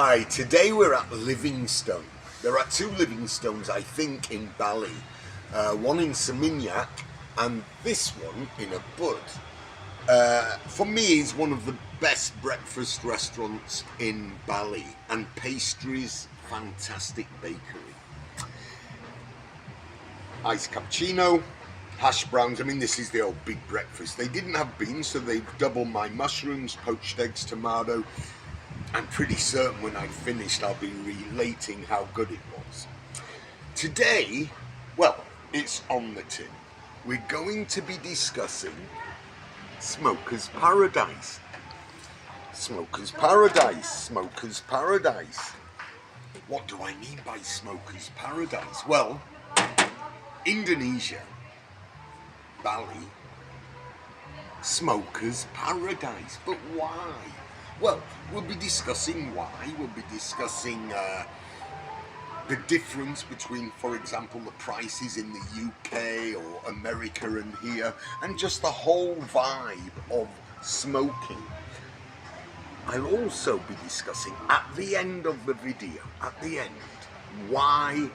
Hi, today we're at Livingstone. There are two Livingstones, I think, in Bali. One in Seminyak and this one in Ubud. For me, it's one of the best breakfast restaurants in Bali, and pastries, fantastic bakery. Iced cappuccino, hash browns. I mean, this is the old big breakfast. They didn't have beans, so they've doubled my mushrooms, poached eggs, tomato. I'm pretty certain when I've finished I'll be relating how good it was. Today, well, it's on the tin. We're going to be discussing Smoker's Paradise. Smoker's Paradise, Smoker's Paradise. What do I mean by Smoker's Paradise? Well, Indonesia, Bali, Smoker's Paradise. But why? Well, we'll be discussing why. We'll be discussing the difference between, for example, the prices in the UK or America and here, and just the whole vibe of smoking. I'll also be discussing at the end of the video, why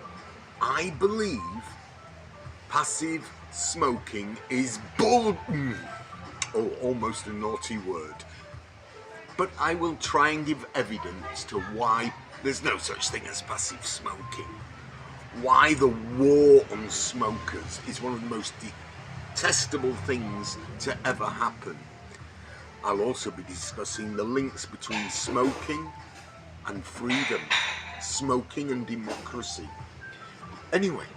I believe passive smoking is bull... Oh, almost a naughty word. But I will try and give evidence to why there's no such thing as passive smoking. Why the war on smokers is one of the most detestable things to ever happen. I'll also be discussing the links between smoking and freedom, smoking and democracy. Anyway,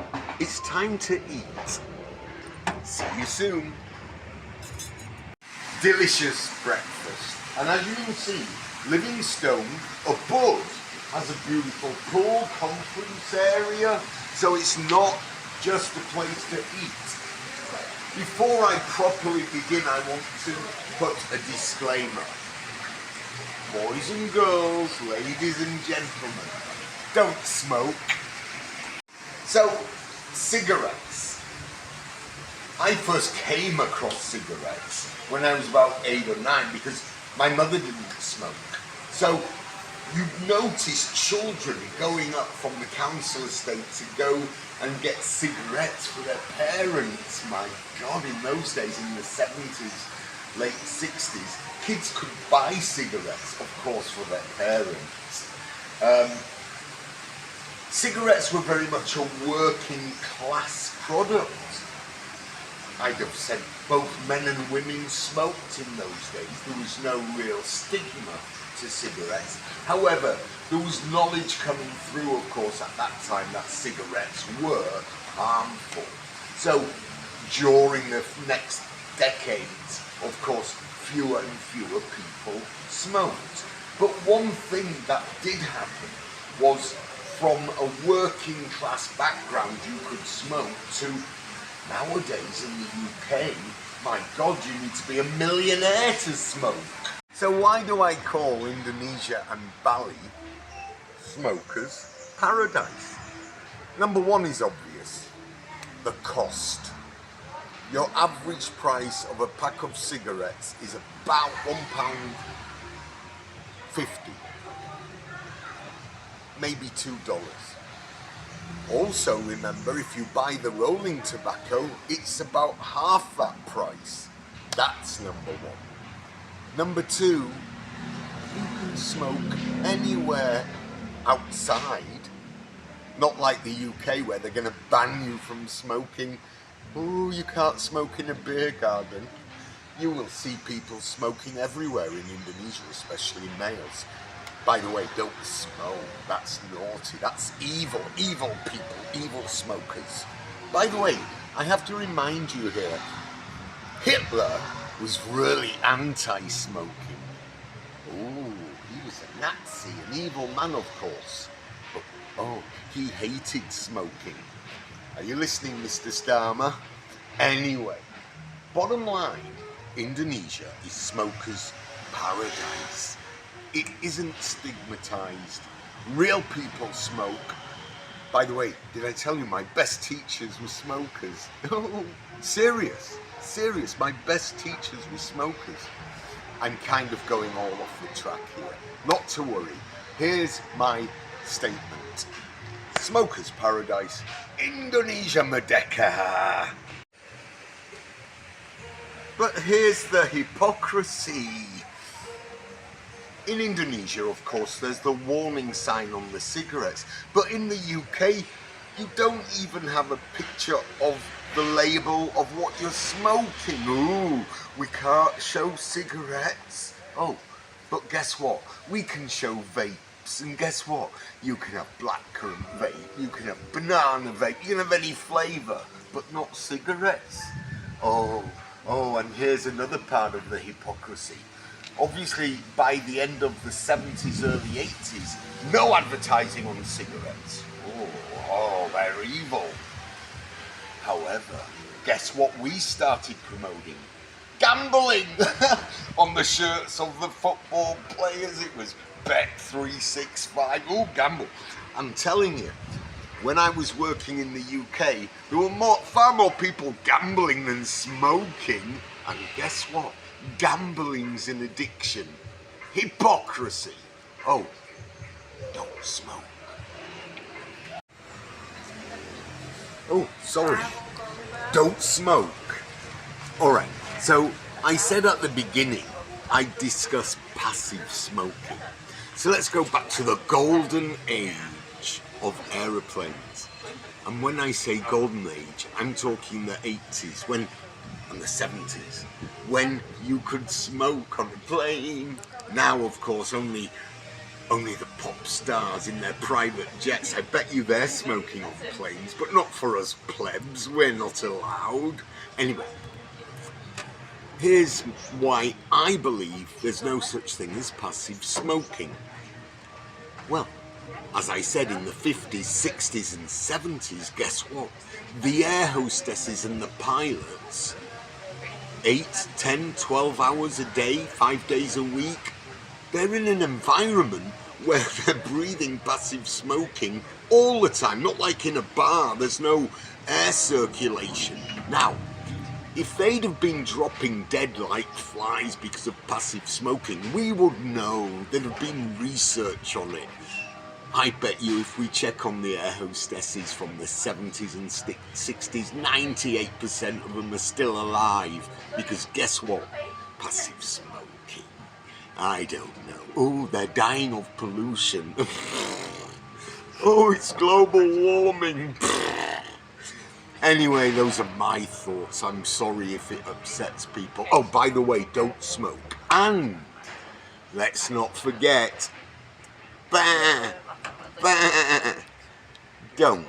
it's time to eat. See you soon. Delicious breakfast. And as you can see, Livingstone Ubud has a beautiful pool, conference area, so it's not just a place to eat. Before I properly begin, I want to put a disclaimer. Boys and girls, ladies and gentlemen, don't smoke. So, cigarettes. I first came across cigarettes when I was about 8 or 9 because my mother didn't smoke. So you notice children going up from the council estate to go and get cigarettes for their parents. My God, in those days, in the 70s, late 60s, kids could buy cigarettes, of course, for their parents. Cigarettes were very much a working class product. I'd have said both men and women smoked in those days. There was no real stigma to cigarettes. However, there was knowledge coming through, of course, at that time that cigarettes were harmful. So during the next decades, of course, fewer and fewer people smoked. But one thing that did happen was from a working class background you could smoke to nowadays in the UK, my God, you need to be a millionaire to smoke. So why do I call Indonesia and Bali Smoker's Paradise? Number one is obvious, the cost. Your average price of a pack of cigarettes is about £1.50, maybe $2. Also remember, if you buy the rolling tobacco, it's about half that price. That's number one. Number two, you can smoke anywhere outside. Not like the UK where they're going to ban you from smoking. Oh, you can't smoke in a beer garden. You will see people smoking everywhere in Indonesia, especially males. By the way, don't smoke, that's naughty, that's evil, evil people, evil smokers. By the way, I have to remind you here, Hitler was really anti-smoking. Oh, he was a Nazi, an evil man, of course. But, oh, he hated smoking. Are you listening, Mr. Starmer? Anyway, bottom line, Indonesia is smokers' paradise. It isn't stigmatized. Real people smoke. By the way, did I tell you my best teachers were smokers? Oh, serious. My best teachers were smokers. I'm kind of going all off the track here. Not to worry. Here's my statement. Smoker's paradise, Indonesia Merdeka. But here's the hypocrisy. In Indonesia, of course, there's the warning sign on the cigarettes, but in the UK, you don't even have a picture of the label of what you're smoking. Ooh, we can't show cigarettes. Oh, but guess what? We can show vapes, and guess what? You can have blackcurrant vape, you can have banana vape, you can have any flavour, but not cigarettes. Oh, and here's another part of the hypocrisy. Obviously, by the end of the 70s, early 80s, no advertising on cigarettes. Oh, they're evil. However, guess what we started promoting? Gambling! On the shirts of the football players, it was Bet365. Oh, gamble. I'm telling you, when I was working in the UK, there were far more people gambling than smoking. And guess what? Gambling's an addiction. Hypocrisy. Oh, don't smoke. Oh, sorry. Don't smoke. Alright, so I said at the beginning I'd discuss passive smoking. So let's go back to the golden age of aeroplanes. And when I say golden age, I'm talking the 80s and the 70s, when you could smoke on a plane. Now, of course, only the pop stars in their private jets. I bet you they're smoking on planes, but not for us plebs. We're not allowed. Anyway, here's why I believe there's no such thing as passive smoking. Well, as I said, in the 50s, 60s and 70s, guess what? The air hostesses and the pilots, 8, 10, 12 hours a day, 5 days a week, they're in an environment where they're breathing passive smoking all the time, not like in a bar, there's no air circulation. Now, if they'd have been dropping dead like flies because of passive smoking, we would know. There'd have been research on it. I bet you if we check on the air hostesses from the 70s and 60s, 98% of them are still alive. Because guess what? Passive smoking. I don't know. Oh, they're dying of pollution. Oh, it's global warming. Anyway, those are my thoughts. I'm sorry if it upsets people. Oh, by the way, don't smoke. And let's not forget, don't